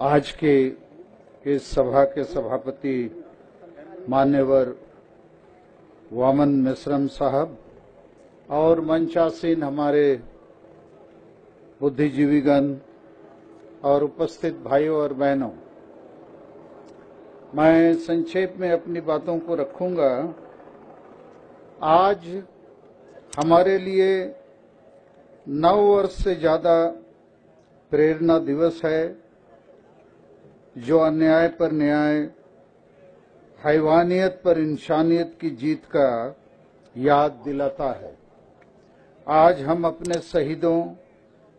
आज के इस सभा के सभापति मान्यवर वामन मेश्राम साहब और मंचासीन हमारे बुद्धिजीवीगण और उपस्थित भाइयों और बहनों, मैं संक्षेप में अपनी बातों को रखूंगा। आज हमारे लिए 9 वर्ष से ज्यादा प्रेरणा दिवस है, जो अन्याय पर न्याय, हैवानियत पर इंसानियत की जीत का याद दिलाता है। आज हम अपने शहीदों,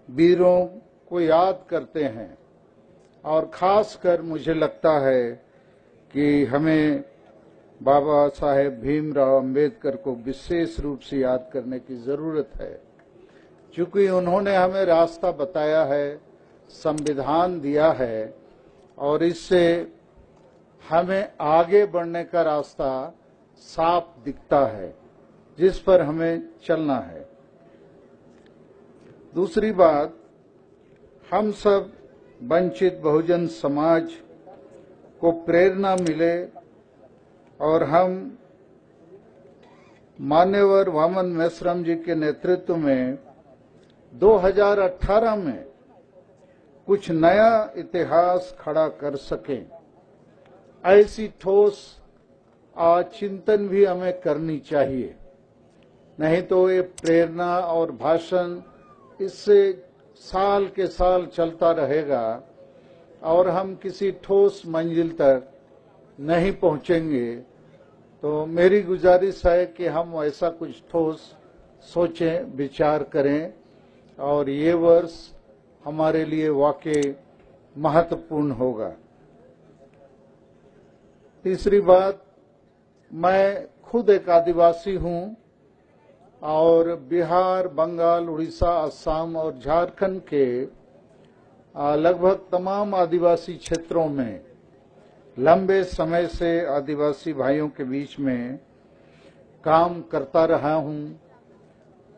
वीरों को याद करते हैं और खासकर मुझे लगता है कि हमें बाबा साहेब भीमराव अंबेडकर को विशेष रूप से याद करने की जरूरत है, क्योंकि उन्होंने हमें रास्ता बताया है, संविधान दिया है और इससे हमें आगे बढ़ने का रास्ता साफ दिखता है, जिस पर हमें चलना है। दूसरी बात, हम सब वंचित बहुजन समाज को प्रेरणा मिले और हम मान्यवर वामन मेश्राम जी के नेतृत्व में 2018 में कुछ नया इतिहास खड़ा कर सकें, ऐसी ठोस चिंतन भी हमें करनी चाहिए। नहीं तो ये प्रेरणा और भाषण इससे साल के साल चलता रहेगा और हम किसी ठोस मंजिल तक नहीं पहुंचेंगे। तो मेरी गुजारिश है कि हम ऐसा कुछ ठोस सोचें, विचार करें और ये वर्ष हमारे लिए वाकई महत्वपूर्ण होगा। तीसरी बात, मैं खुद एक आदिवासी हूं और बिहार, बंगाल, उड़ीसा, असम और झारखंड के लगभग तमाम आदिवासी क्षेत्रों में लंबे समय से आदिवासी भाइयों के बीच में काम करता रहा हूं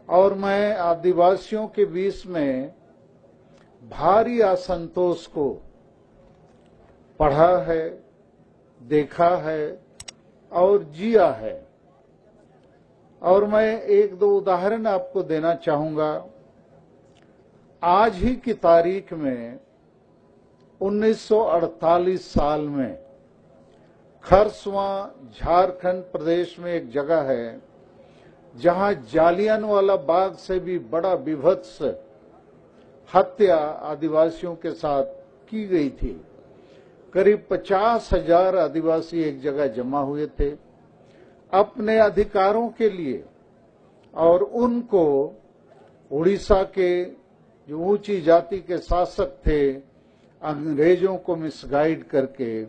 और मैं आदिवासियों के बीच में भारी असंतोष को पढ़ा है, देखा है और जिया है। और मैं 1-2 उदाहरण आपको देना चाहूंगा। आज ही की तारीख में 1948 साल में खरसवां, झारखंड प्रदेश में एक जगह है जहां जालियनवाला बाग से भी बड़ा विभत्स हत्या आदिवासियों के साथ की गई थी। करीब 50,000 आदिवासी एक जगह जमा हुए थे अपने अधिकारों के लिए, और उनको उड़ीसा के जो ऊंची जाति के शासक थे, अंग्रेजों को मिसगाइड करके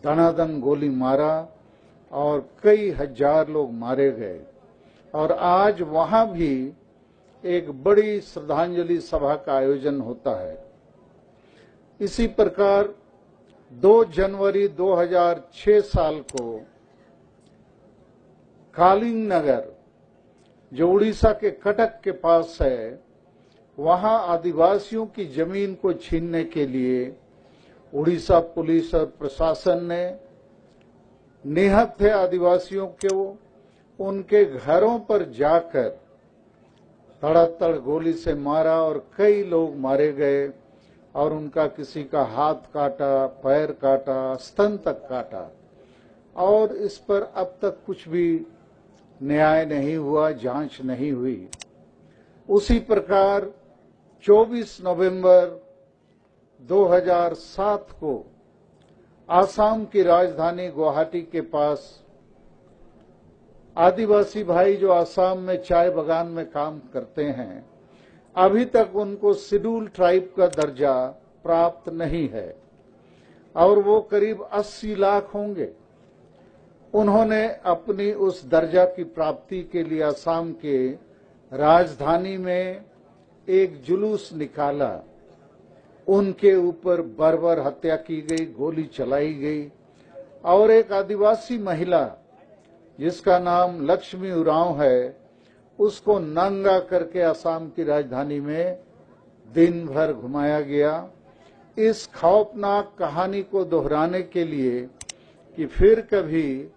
दनादन गोली मारा और कई हजार लोग मारे गए। और आज वहां भी एक बड़ी श्रद्धांजलि सभा का आयोजन होता है। इसी प्रकार 2 जनवरी 2006 साल को कालिंग नगर, जो उड़ीसा के कटक के पास है, वहां आदिवासियों की जमीन को छीनने के लिए उड़ीसा पुलिस और प्रशासन ने निहत थे आदिवासियों को उनके घरों पर जाकर धड़ाधड़ गोली से मारा और कई लोग मारे गए और उनका किसी का हाथ काटा, पैर काटा, स्तन तक काटा, और इस पर अब तक कुछ भी न्याय नहीं हुआ, जांच नहीं हुई। उसी प्रकार 24 नवंबर 2007 को आसाम की राजधानी गुवाहाटी के पास आदिवासी भाई जो आसाम में चाय बागान में काम करते हैं, अभी तक उनको शेड्यूल ट्राइब का दर्जा प्राप्त नहीं है और वो करीब 80 लाख होंगे। उन्होंने अपनी उस दर्जा की प्राप्ति के लिए आसाम के राजधानी में एक जुलूस निकाला। उनके ऊपर बर्बर हत्या की गई, गोली चलाई गई और एक आदिवासी महिला जिसका नाम लक्ष्मी उरांव है, उसको नंगा करके असम की राजधानी में दिन भर घुमाया गया इस खौफनाक कहानी को दोहराने के लिए कि फिर कभी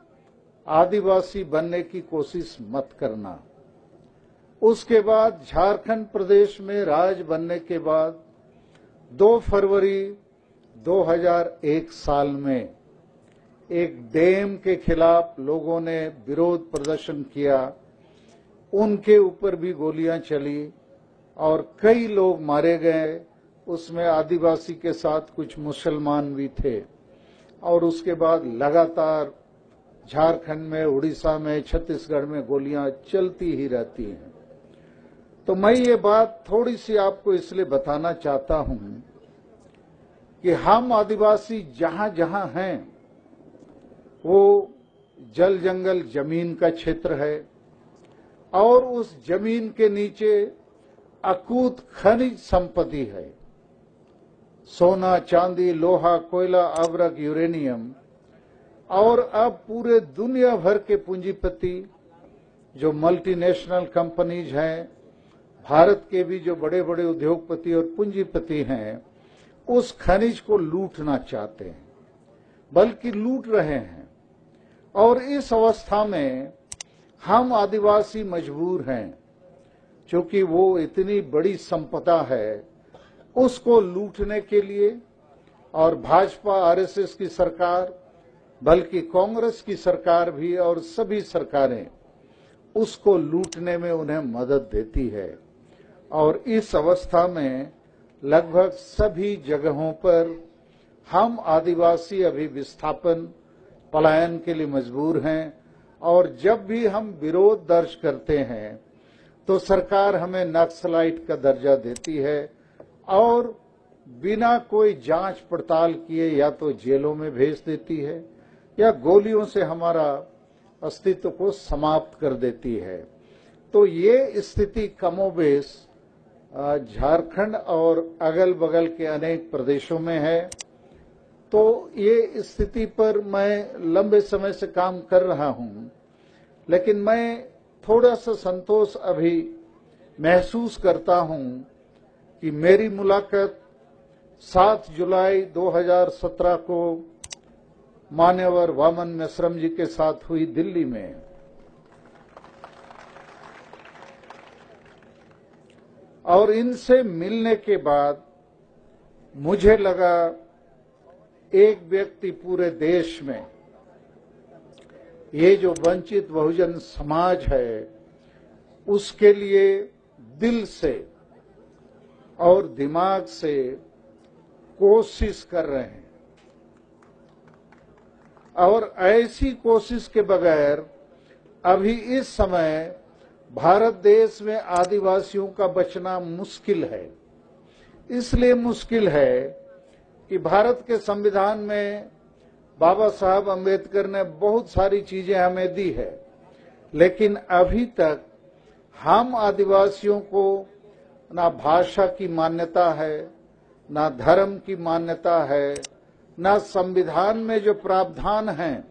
आदिवासी बनने की कोशिश मत करना। उसके बाद झारखंड प्रदेश में राज बनने के बाद 2 फरवरी 2001 साल में एक डैम के खिलाफ लोगों ने विरोध प्रदर्शन किया, उनके ऊपर भी गोलियां चली और कई लोग मारे गए। उसमें आदिवासी के साथ कुछ मुसलमान भी थे और उसके बाद लगातार झारखंड में, उड़ीसा में, छत्तीसगढ़ में गोलियां चलती ही रहती हैं। तो मैं ये बात थोड़ी सी आपको इसलिए बताना चाहता हूं कि हम आदिवासी जहां जहां हैं वो जल जंगल जमीन का क्षेत्र है और उस जमीन के नीचे अकूत खनिज संपत्ति है। सोना, चांदी, लोहा, कोयला, अवरक, यूरेनियम और अब पूरे दुनिया भर के पूंजीपति जो मल्टीनेशनल कंपनीज हैं, भारत के भी जो बड़े बड़े उद्योगपति और पूंजीपति हैं, उस खनिज को लूटना चाहते हैं, बल्कि लूट रहे हैं। और इस अवस्था में हम आदिवासी मजबूर हैं, क्योंकि वो इतनी बड़ी संपदा है, उसको लूटने के लिए। और भाजपा, आरएसएस की सरकार, बल्कि कांग्रेस की सरकार भी और सभी सरकारें उसको लूटने में उन्हें मदद देती है। और इस अवस्था में लगभग सभी जगहों पर हम आदिवासी अभी विस्थापन, पलायन के लिए मजबूर हैं। और जब भी हम विरोध दर्ज करते हैं तो सरकार हमें नक्सलाइट का दर्जा देती है और बिना कोई जांच पड़ताल किए या तो जेलों में भेज देती है या गोलियों से हमारा अस्तित्व को समाप्त कर देती है। तो ये स्थिति कमोबेश झारखंड और अगल बगल के अनेक प्रदेशों में है। तो ये स्थिति पर मैं लंबे समय से काम कर रहा हूं, लेकिन मैं थोड़ा सा संतोष अभी महसूस करता हूं कि मेरी मुलाकात 7 जुलाई 2017 को मान्यवर वामन मेश्राम जी के साथ हुई दिल्ली में। और इनसे मिलने के बाद मुझे लगा एक व्यक्ति पूरे देश में, ये जो वंचित बहुजन समाज है, उसके लिए दिल से और दिमाग से कोशिश कर रहे हैं। और ऐसी कोशिश के बगैर अभी इस समय भारत देश में आदिवासियों का बचना मुश्किल है। इसलिए मुश्किल है कि भारत के संविधान में बाबा साहब अम्बेडकर ने बहुत सारी चीजें हमें दी है, लेकिन अभी तक हम आदिवासियों को ना भाषा की मान्यता है, ना धर्म की मान्यता है, ना संविधान में जो प्रावधान हैं,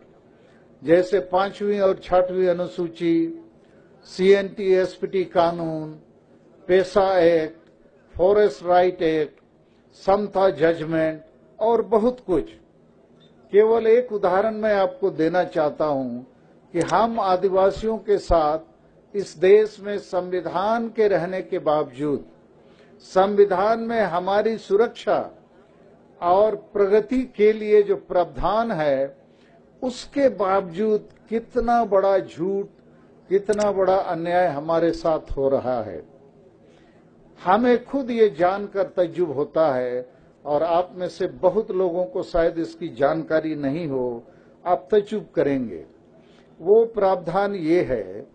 जैसे 5वीं और 6वीं अनुसूची, CNT SPT कानून, पेशा एक्ट, फॉरेस्ट राइट एक्ट, समता जजमेंट और बहुत कुछ। केवल एक उदाहरण मैं आपको देना चाहता हूं कि हम आदिवासियों के साथ इस देश में संविधान के रहने के बावजूद, संविधान में हमारी सुरक्षा और प्रगति के लिए जो प्रावधान है, उसके बावजूद कितना बड़ा झूठ, कितना बड़ा अन्याय हमारे साथ हो रहा है। हमें खुद ये जानकर तज्जुब होता है, और आप में से बहुत लोगों को शायद इसकी जानकारी नहीं हो, आप तज्जुब करेंगे। वो प्रावधान ये है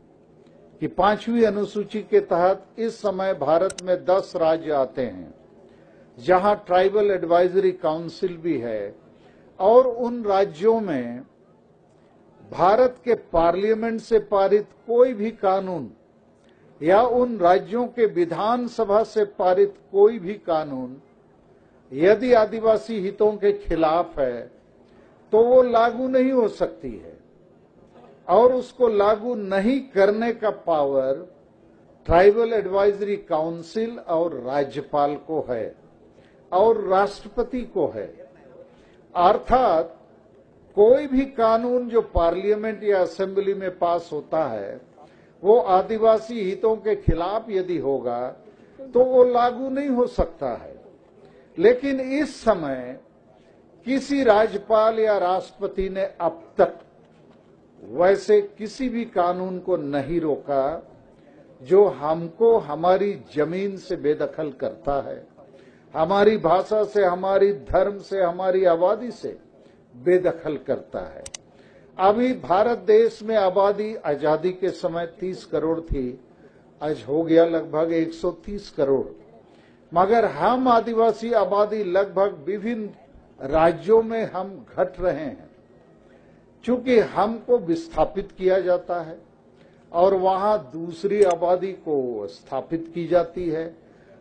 कि 5वीं अनुसूची के तहत इस समय भारत में 10 राज्य आते हैं, जहां ट्राइबल एडवाइजरी काउंसिल भी है। और उन राज्यों में भारत के पार्लियामेंट से पारित कोई भी कानून या उन राज्यों के विधानसभा से पारित कोई भी कानून यदि आदिवासी हितों के खिलाफ है तो वो लागू नहीं हो सकती है, और उसको लागू नहीं करने का पावर ट्राइबल एडवाइजरी काउंसिल और राज्यपाल को है। और राष्ट्रपति को है। अर्थात कोई भी कानून जो पार्लियामेंट या असेंबली में पास होता है वो आदिवासी हितों के खिलाफ यदि होगा तो वो लागू नहीं हो सकता है। लेकिन इस समय किसी राज्यपाल या राष्ट्रपति ने अब तक वैसे किसी भी कानून को नहीं रोका जो हमको हमारी जमीन से बेदखल करता है, हमारी भाषा से, हमारी धर्म से, हमारी आबादी से बेदखल करता है। अभी भारत देश में आबादी आजादी के समय 30 करोड़ थी, आज हो गया लगभग 130 करोड़। मगर हम आदिवासी आबादी लगभग विभिन्न राज्यों में हम घट रहे हैं, चूंकि हमको विस्थापित किया जाता है और वहां दूसरी आबादी को स्थापित की जाती है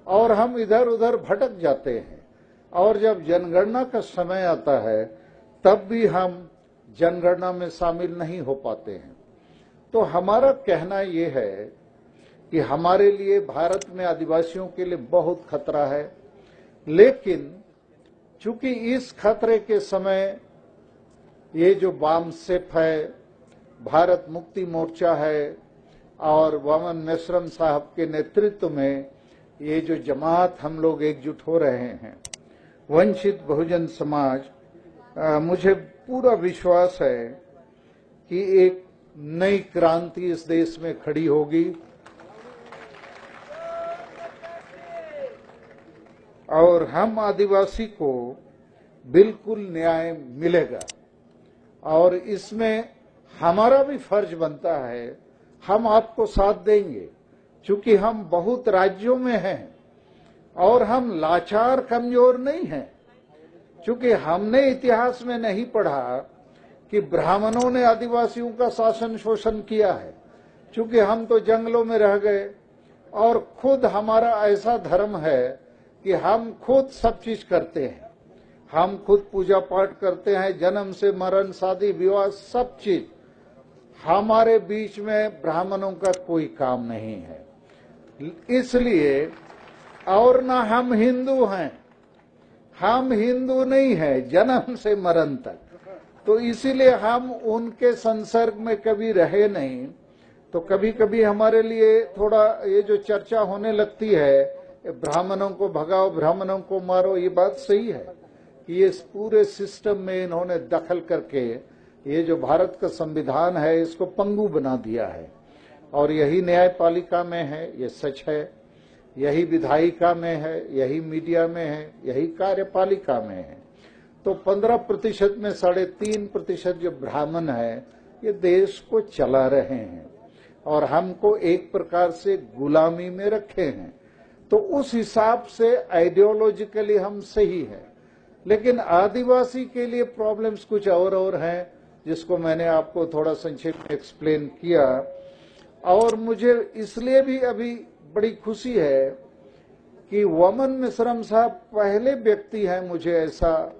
और हम इधर उधर भटक जाते हैं। और जब जनगणना का समय आता है तब भी हम जनगणना में शामिल नहीं हो पाते हैं। तो हमारा कहना ये है कि हमारे लिए भारत में आदिवासियों के लिए बहुत खतरा है, लेकिन चूंकि इस खतरे के समय ये जो वामसेप है, भारत मुक्ति मोर्चा है और वामन मेश्रम साहब के नेतृत्व में ये जो जमात हम लोग एकजुट हो रहे हैं, वंचित बहुजन समाज, मुझे पूरा विश्वास है कि एक नई क्रांति इस देश में खड़ी होगी और हम आदिवासी को बिल्कुल न्याय मिलेगा। और इसमें हमारा भी फर्ज बनता है, हम आपको साथ देंगे, चूंकि हम बहुत राज्यों में हैं और हम लाचार कमजोर नहीं हैं। चूंकि हमने इतिहास में नहीं पढ़ा कि ब्राह्मणों ने आदिवासियों का शासन शोषण किया है, चूंकि हम तो जंगलों में रह गए और खुद हमारा ऐसा धर्म है कि हम खुद सब चीज करते हैं, हम खुद पूजा पाठ करते हैं, जन्म से मरण, शादी विवाह, सब चीज हमारे बीच में ब्राह्मणों का कोई काम नहीं है। इसलिए और ना हम हिंदू हैं, हम हिंदू नहीं है जन्म से मरण तक, तो इसीलिए हम उनके संसर्ग में कभी रहे नहीं। तो कभी कभी हमारे लिए थोड़ा ये जो चर्चा होने लगती है, ब्राह्मणों को भगाओ, ब्राह्मणों को मारो, ये बात सही है कि ये पूरे सिस्टम में इन्होंने दखल करके ये जो भारत का संविधान है इसको पंगु बना दिया है। और यही न्यायपालिका में है, ये सच है, यही विधायिका में है, यही मीडिया में है, यही कार्यपालिका में है। तो 15% में 3.5% जो ब्राह्मण है ये देश को चला रहे हैं और हमको एक प्रकार से गुलामी में रखे हैं। तो उस हिसाब से आइडियोलॉजिकली हम सही हैं, लेकिन आदिवासी के लिए प्रॉब्लम्स कुछ और हैं, जिसको मैंने आपको थोड़ा संक्षेप में एक्सप्लेन किया। और मुझे इसलिए भी अभी बड़ी खुशी है कि वामन मेश्रम साहब पहले व्यक्ति हैं, मुझे ऐसा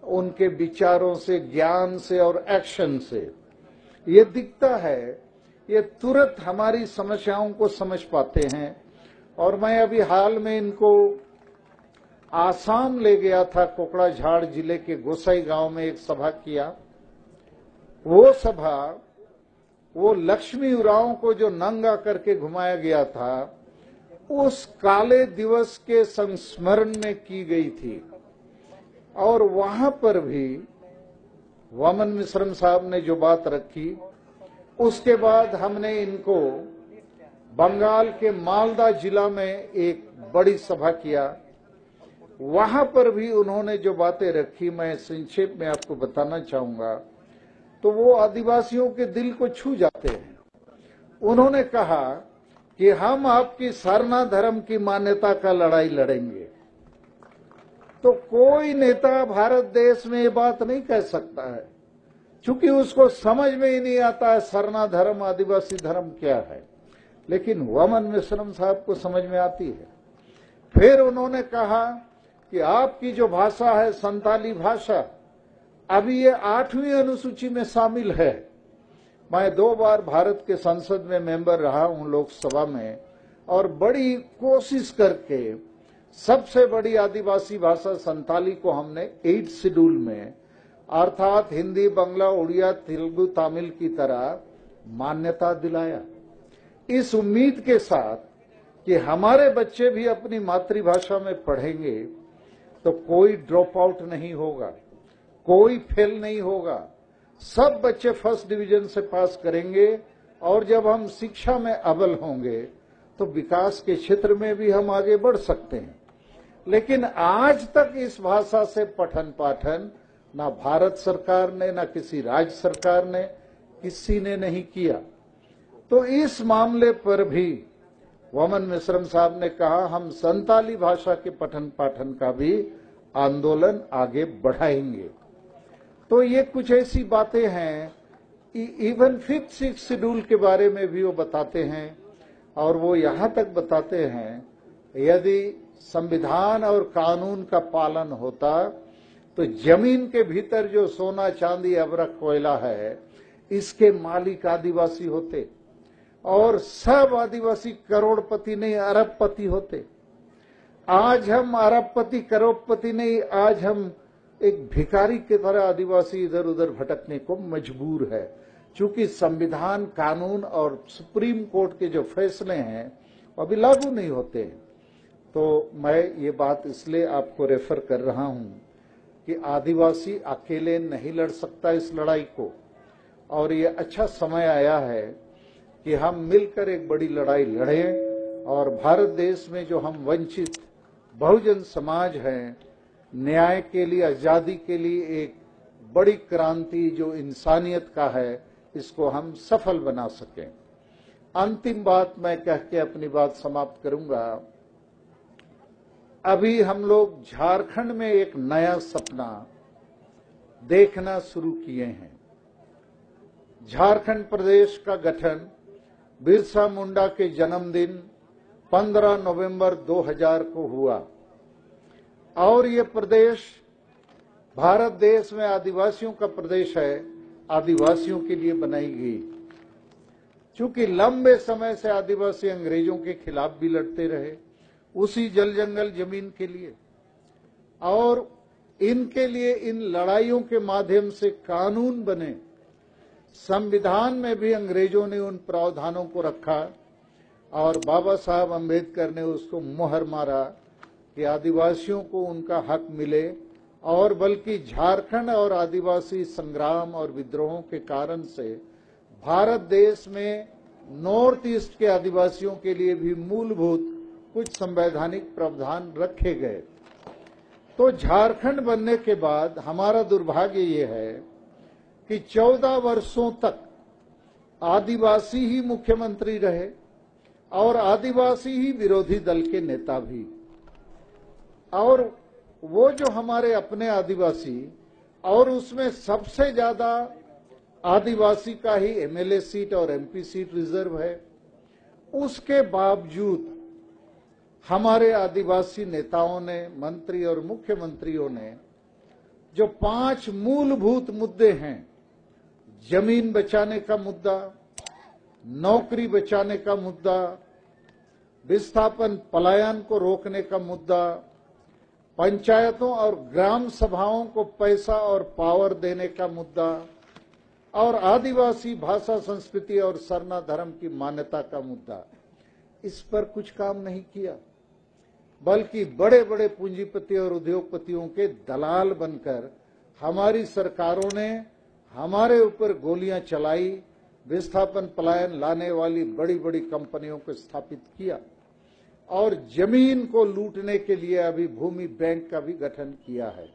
उनके विचारों से, ज्ञान से और एक्शन से ये दिखता है, ये तुरंत हमारी समस्याओं को समझ पाते हैं। और मैं अभी हाल में इनको आसाम ले गया था, कोकड़ाझाड़ जिले के गोसाई गांव में एक सभा किया। वो सभा वो लक्ष्मी उरांव को जो नंगा करके घुमाया गया था, उस काले दिवस के संस्मरण में की गई थी। और वहां पर भी वामन मेश्रम साहब ने जो बात रखी, उसके बाद हमने इनको बंगाल के मालदा जिला में एक बड़ी सभा किया। वहां पर भी उन्होंने जो बातें रखी, मैं संक्षेप में आपको बताना चाहूंगा, तो वो आदिवासियों के दिल को छू जाते हैं। उन्होंने कहा कि हम आपकी सरना धर्म की मान्यता का लड़ाई लड़ेंगे। तो कोई नेता भारत देश में ये बात नहीं कह सकता है, क्योंकि उसको समझ में ही नहीं आता है सरना धर्म, आदिवासी धर्म क्या है। लेकिन वामन मेश्रम साहब को समझ में आती है। फिर उन्होंने कहा कि आपकी जो भाषा है संताली भाषा, अभी ये 8वीं अनुसूची में शामिल है। मैं 2 बार भारत के संसद में मेंबर रहा हूं, लोकसभा में, और बड़ी कोशिश करके सबसे बड़ी आदिवासी भाषा संताली को हमने 8 शेड्यूल में अर्थात हिंदी, बांग्ला, उड़िया, तेलुगु, तमिल की तरह मान्यता दिलाया, इस उम्मीद के साथ कि हमारे बच्चे भी अपनी मातृभाषा में पढ़ेंगे तो कोई ड्रॉप आउट नहीं होगा, कोई फेल नहीं होगा, सब बच्चे फर्स्ट डिवीजन से पास करेंगे और जब हम शिक्षा में अव्वल होंगे तो विकास के क्षेत्र में भी हम आगे बढ़ सकते हैं। लेकिन आज तक इस भाषा से पठन पाठन ना भारत सरकार ने, ना किसी राज्य सरकार ने, किसी ने नहीं किया। तो इस मामले पर भी वामन मिश्रम साहब ने कहा हम संताली भाषा के पठन पाठन का भी आंदोलन आगे बढ़ाएंगे। तो ये कुछ ऐसी बातें हैं, इवन 5th 6th शेड्यूल के बारे में भी वो बताते हैं और वो यहां तक बताते हैं यदि संविधान और कानून का पालन होता तो जमीन के भीतर जो सोना, चांदी, अभ्रक, कोयला है इसके मालिक आदिवासी होते और सब आदिवासी करोड़पति नहीं अरबपति होते। आज हम अरबपति करोड़पति नहीं, आज हम एक भिखारी की तरह आदिवासी इधर उधर भटकने को मजबूर है, क्योंकि संविधान, कानून और सुप्रीम कोर्ट के जो फैसले हैं वो अभी लागू नहीं होते। तो मैं ये बात इसलिए आपको रेफर कर रहा हूं कि आदिवासी अकेले नहीं लड़ सकता इस लड़ाई को, और ये अच्छा समय आया है कि हम मिलकर एक बड़ी लड़ाई लड़ें और भारत देश में जो हम वंचित बहुजन समाज हैं, न्याय के लिए, आजादी के लिए एक बड़ी क्रांति जो इंसानियत का है, इसको हम सफल बना सकें। अंतिम बात मैं कह के अपनी बात समाप्त करूंगा। अभी हम लोग झारखंड में एक नया सपना देखना शुरू किए हैं। झारखंड प्रदेश का गठन बिरसा मुंडा के जन्मदिन 15 नवंबर 2000 को हुआ और ये प्रदेश भारत देश में आदिवासियों का प्रदेश है, आदिवासियों के लिए बनाई गई। क्योंकि लंबे समय से आदिवासी अंग्रेजों के खिलाफ भी लड़ते रहे उसी जल जंगल जमीन के लिए, और इनके लिए इन लड़ाइयों के माध्यम से कानून बने। संविधान में भी अंग्रेजों ने उन प्रावधानों को रखा और बाबा साहब अम्बेडकर ने उसको मुहर मारा कि आदिवासियों को उनका हक मिले, और बल्कि झारखंड और आदिवासी संग्राम और विद्रोहों के कारण से भारत देश में नॉर्थ ईस्ट के आदिवासियों के लिए भी मूलभूत कुछ संवैधानिक प्रावधान रखे गए। तो झारखंड बनने के बाद हमारा दुर्भाग्य ये है कि 14 वर्षों तक आदिवासी ही मुख्यमंत्री रहे और आदिवासी ही विरोधी दल के नेता भी, और वो जो हमारे अपने आदिवासी, और उसमें सबसे ज्यादा आदिवासी का ही एमएलए सीट और एमपी सीट रिजर्व है, उसके बावजूद हमारे आदिवासी नेताओं ने, मंत्री और मुख्यमंत्रियों ने जो 5 मूलभूत मुद्दे हैं, जमीन बचाने का मुद्दा, नौकरी बचाने का मुद्दा, विस्थापन पलायन को रोकने का मुद्दा, पंचायतों और ग्राम सभाओं को पैसा और पावर देने का मुद्दा, और आदिवासी भाषा, संस्कृति और सरना धर्म की मान्यता का मुद्दा, इस पर कुछ काम नहीं किया, बल्कि बड़े बड़े पूंजीपति और उद्योगपतियों के दलाल बनकर हमारी सरकारों ने हमारे ऊपर गोलियां चलाई, विस्थापन पलायन लाने वाली बड़ी बड़ी कंपनियों को स्थापित किया और जमीन को लूटने के लिए अभी भूमि बैंक का भी गठन किया है।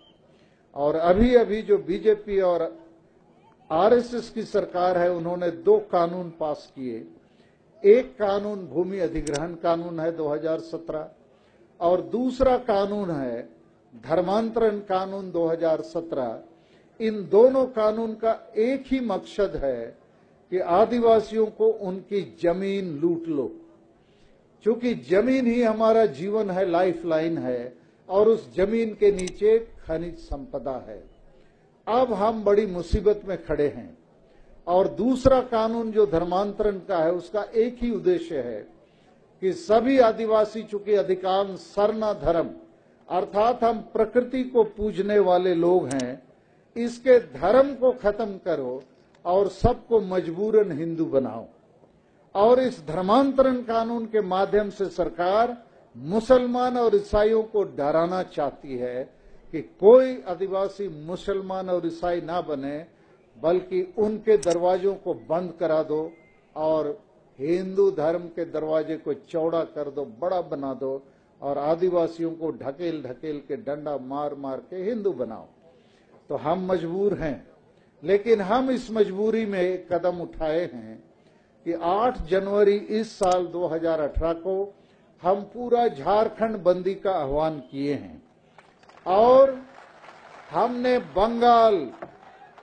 और अभी अभी जो बीजेपी और आरएसएस की सरकार है, उन्होंने 2 कानून पास किए। एक कानून भूमि अधिग्रहण कानून है 2017 और दूसरा कानून है धर्मांतरण कानून 2017। इन दोनों कानून का एक ही मकसद है कि आदिवासियों को उनकी जमीन लूट लो, क्योंकि जमीन ही हमारा जीवन है, लाइफ लाइन है, और उस जमीन के नीचे खनिज संपदा है। अब हम बड़ी मुसीबत में खड़े हैं। और दूसरा कानून जो धर्मांतरण का है, उसका एक ही उद्देश्य है कि सभी आदिवासी, चूंकि अधिकांश सरना धर्म अर्थात हम प्रकृति को पूजने वाले लोग हैं, इसके धर्म को खत्म करो और सबको मजबूरन हिंदू बनाओ। और इस धर्मांतरण कानून के माध्यम से सरकार मुसलमान और ईसाइयों को डराना चाहती है कि कोई आदिवासी मुसलमान और ईसाई ना बने, बल्कि उनके दरवाजों को बंद करा दो और हिंदू धर्म के दरवाजे को चौड़ा कर दो, बड़ा बना दो और आदिवासियों को ढकेल ढकेल के डंडा मार मार के हिंदू बनाओ। तो हम मजबूर हैं, लेकिन हम इस मजबूरी में एक कदम उठाए हैं कि 8 जनवरी इस साल 2018 को हम पूरा झारखंड बंदी का आह्वान किए हैं और हमने बंगाल,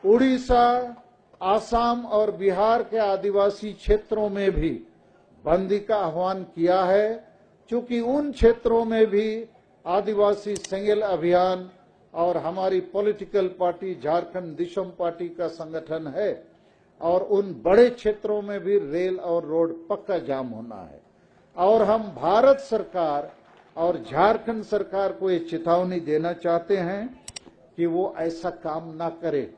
उड़ीसा, आसाम और बिहार के आदिवासी क्षेत्रों में भी बंदी का आह्वान किया है, क्योंकि उन क्षेत्रों में भी आदिवासी सेंगेल अभियान और हमारी पॉलिटिकल पार्टी झारखंड दिशम पार्टी का संगठन है और उन बड़े क्षेत्रों में भी रेल और रोड पक्का जाम होना है। और हम भारत सरकार और झारखंड सरकार को ये चेतावनी देना चाहते हैं कि वो ऐसा काम ना करे।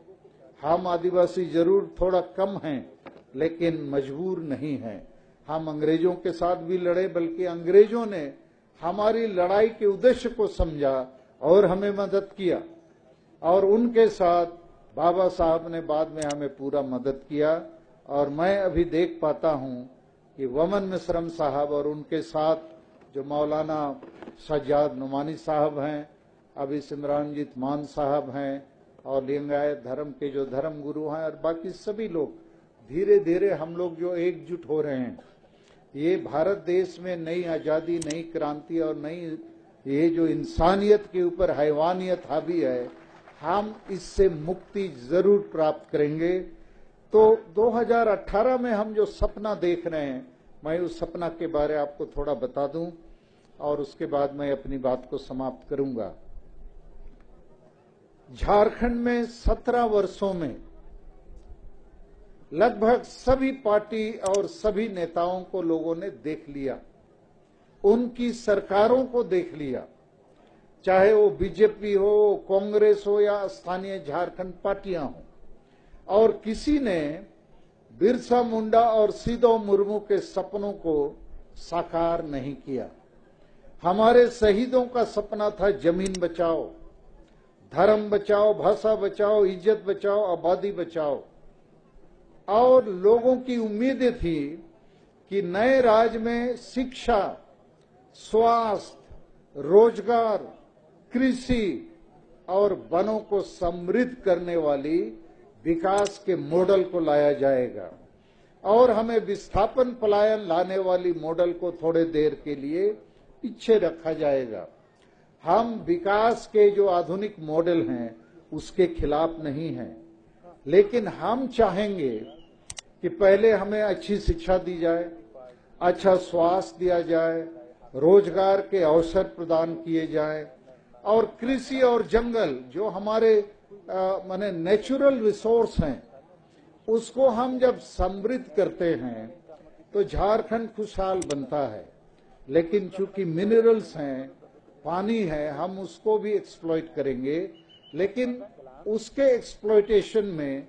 हम आदिवासी जरूर थोड़ा कम हैं, लेकिन मजबूर नहीं हैं। हम अंग्रेजों के साथ भी लड़े, बल्कि अंग्रेजों ने हमारी लड़ाई के उद्देश्य को समझा और हमें मदद किया और उनके साथ बाबा साहब ने बाद में हमें पूरा मदद किया। और मैं अभी देख पाता हूं कि वमन मिश्रम साहब और उनके साथ जो मौलाना सज्जाद नुमानी साहब हैं, अभी सिमरानजीत मान साहब हैं और लिंगायत धर्म के जो धर्म गुरु हैं और बाकी सभी लोग, धीरे धीरे हम लोग जो एकजुट हो रहे हैं, ये भारत देश में नई आजादी, नई क्रांति और नई ये जो इंसानियत के ऊपर हैवानियत हावी है, हम इससे मुक्ति जरूर प्राप्त करेंगे। तो 2018 में हम जो सपना देख रहे हैं, मैं उस सपना के बारे आपको थोड़ा बता दूं और उसके बाद मैं अपनी बात को समाप्त करूंगा। झारखंड में 17 वर्षों में लगभग सभी पार्टी और सभी नेताओं को लोगों ने देख लिया, उनकी सरकारों को देख लिया, चाहे वो बीजेपी हो, कांग्रेस हो या स्थानीय झारखंड पार्टियां हो, और किसी ने बिरसा मुंडा और सीधो मुर्मू के सपनों को साकार नहीं किया। हमारे शहीदों का सपना था जमीन बचाओ, धर्म बचाओ, भाषा बचाओ, इज्जत बचाओ, आबादी बचाओ। और लोगों की उम्मीदें थी कि नए राज्य में शिक्षा, स्वास्थ्य, रोजगार, कृषि और वनों को समृद्ध करने वाली विकास के मॉडल को लाया जाएगा और हमें विस्थापन पलायन लाने वाली मॉडल को थोड़े देर के लिए पीछे रखा जाएगा। हम विकास के जो आधुनिक मॉडल हैं उसके खिलाफ नहीं हैं, लेकिन हम चाहेंगे कि पहले हमें अच्छी शिक्षा दी जाए, अच्छा स्वास्थ्य दिया जाए, रोजगार के अवसर प्रदान किए जाए और कृषि और जंगल जो हमारे माने नेचुरल रिसोर्स हैं, उसको हम जब समृद्ध करते हैं तो झारखंड खुशहाल बनता है। लेकिन चूंकि मिनरल्स हैं, पानी है, हम उसको भी एक्सप्लॉइट करेंगे, लेकिन उसके एक्सप्लॉइटेशन में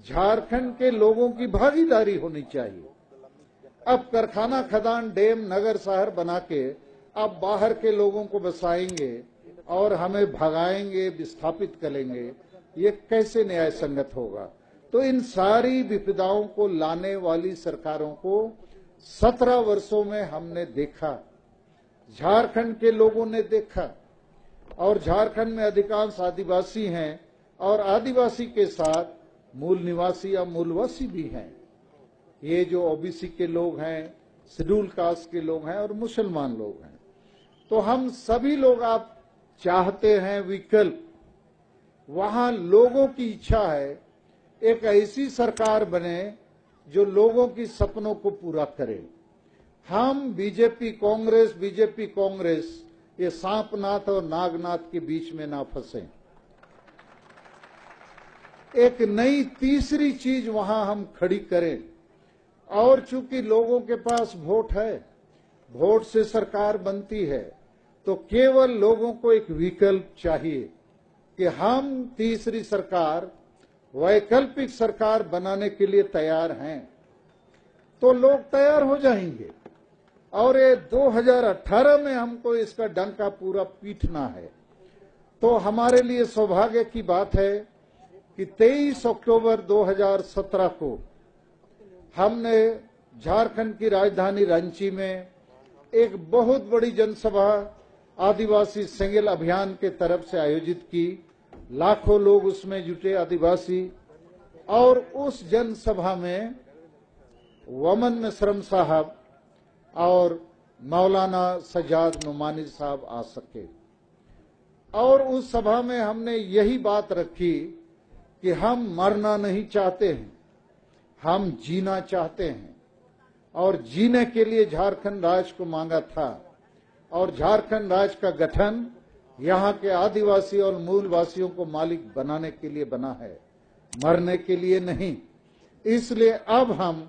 झारखंड के लोगों की भागीदारी होनी चाहिए। अब कारखाना, खदान, डैम, नगर, शहर बना के अब बाहर के लोगों को बसाएंगे और हमें भगाएंगे, विस्थापित करेंगे, ये कैसे न्याय संगत होगा। तो इन सारी विपदाओं को लाने वाली सरकारों को 17 वर्षों में हमने देखा, झारखंड के लोगों ने देखा। और झारखंड में अधिकांश आदिवासी हैं और आदिवासी के साथ मूल निवासी या मूलवासी भी हैं। ये जो ओबीसी के लोग हैं, शेड्यूल कास्ट के लोग हैं और मुसलमान लोग हैं। तो हम सभी लोग, आप चाहते हैं विकल्प, वहां लोगों की इच्छा है एक ऐसी सरकार बने जो लोगों की सपनों को पूरा करे। हम बीजेपी कांग्रेस ये सांपनाथ और नागनाथ के बीच में ना फंसे। एक नई तीसरी चीज वहां हम खड़ी करें। और चूंकि लोगों के पास वोट है, वोट से सरकार बनती है तो केवल लोगों को एक विकल्प चाहिए कि हम तीसरी सरकार, वैकल्पिक सरकार बनाने के लिए तैयार हैं, तो लोग तैयार हो जाएंगे। और ये 2018 में हमको इसका डंका पूरा पीटना है। तो हमारे लिए सौभाग्य की बात है कि 23 अक्टूबर 2017 को हमने झारखंड की राजधानी रांची में एक बहुत बड़ी जनसभा आदिवासी सेंगेल अभियान के तरफ से आयोजित की। लाखों लोग उसमें जुटे आदिवासी, और उस जनसभा में वमन मिश्रम साहब और मौलाना सज्जाद नुमानी साहब आ सके। और उस सभा में हमने यही बात रखी कि हम मरना नहीं चाहते हैं, हम जीना चाहते हैं। और जीने के लिए झारखंड राज्य को मांगा था, और झारखंड राज्य का गठन यहाँ के आदिवासी और मूलवासियों को मालिक बनाने के लिए बना है, मरने के लिए नहीं। इसलिए अब हम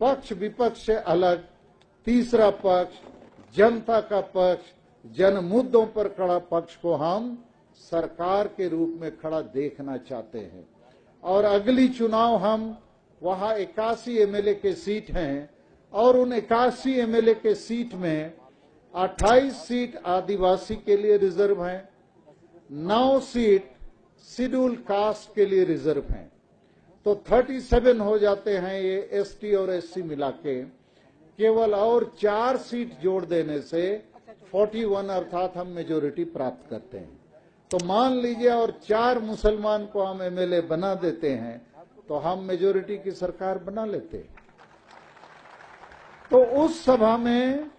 पक्ष विपक्ष से अलग तीसरा पक्ष, जनता का पक्ष, जन मुद्दों पर खड़ा पक्ष को हम सरकार के रूप में खड़ा देखना चाहते हैं। और अगली चुनाव हम वहां 81 एमएलए के सीट हैं, और उन 81 एमएलए के सीट में 28 सीट आदिवासी के लिए रिजर्व हैं, 9 सीट शेड्यूल कास्ट के लिए रिजर्व हैं। तो 37 हो जाते हैं ये एसटी और एससी मिला के। केवल और 4 सीट जोड़ देने से 41 अर्थात हम मेजोरिटी प्राप्त करते हैं। तो मान लीजिए और 4 मुसलमान को हम एमएलए बना देते हैं तो हम मेजोरिटी की सरकार बना लेते। तो उस सभा में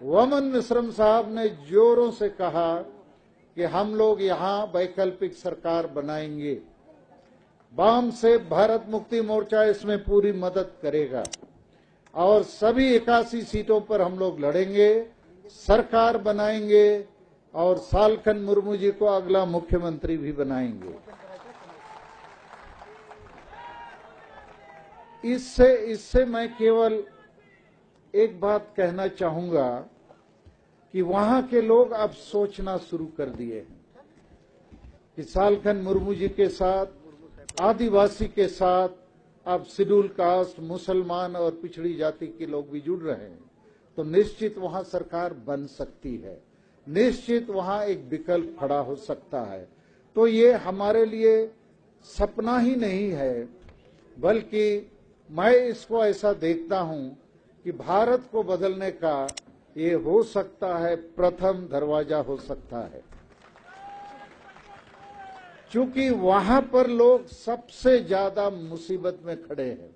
वमन मिश्रम साहब ने जोरों से कहा कि हम लोग यहाँ वैकल्पिक सरकार बनाएंगे। वाम से भारत मुक्ति मोर्चा इसमें पूरी मदद करेगा, और सभी 81 सीटों पर हम लोग लड़ेंगे, सरकार बनाएंगे, और सालखन मुर्मू जी को अगला मुख्यमंत्री भी बनाएंगे। इससे मैं केवल एक बात कहना चाहूंगा कि वहां के लोग अब सोचना शुरू कर दिए हैं कि सालखन मुर्मू जी के साथ, आदिवासी के साथ अब शेड्यूल कास्ट, मुसलमान और पिछड़ी जाति के लोग भी जुड़ रहे हैं। तो निश्चित वहां सरकार बन सकती है, निश्चित वहां एक विकल्प खड़ा हो सकता है। तो ये हमारे लिए सपना ही नहीं है, बल्कि मैं इसको ऐसा देखता हूं कि भारत को बदलने का ये हो सकता है प्रथम दरवाजा हो सकता है। क्योंकि वहां पर लोग सबसे ज्यादा मुसीबत में खड़े हैं,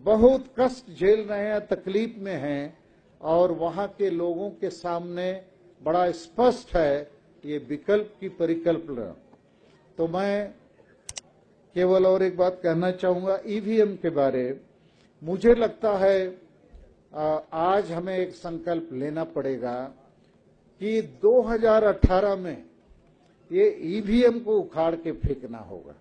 बहुत कष्ट झेल रहे हैं, तकलीफ में हैं, और वहां के लोगों के सामने बड़ा स्पष्ट है ये विकल्प की परिकल्पना। तो मैं केवल और एक बात कहना चाहूंगा ईवीएम के बारे। मुझे लगता है आज हमें एक संकल्प लेना पड़ेगा कि 2018 में ये ईवीएम को उखाड़ के फेंकना होगा।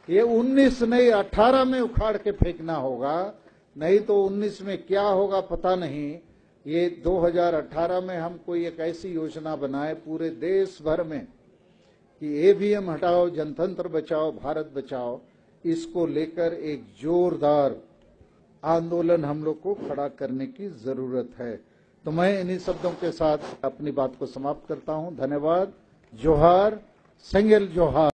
ये 19 नहीं 18 में उखाड़ के फेंकना होगा, नहीं तो 19 में क्या होगा पता नहीं। ये 2018 में हम कोई एक ऐसी योजना बनाए पूरे देश भर में कि ईवीएम हटाओ, जनतंत्र बचाओ, भारत बचाओ, इसको लेकर एक जोरदार आंदोलन हम लोग को खड़ा करने की जरूरत है। तो मैं इन्हीं शब्दों के साथ अपनी बात को समाप्त करता हूं। धन्यवाद। जोहार, सेंगेल जोहार।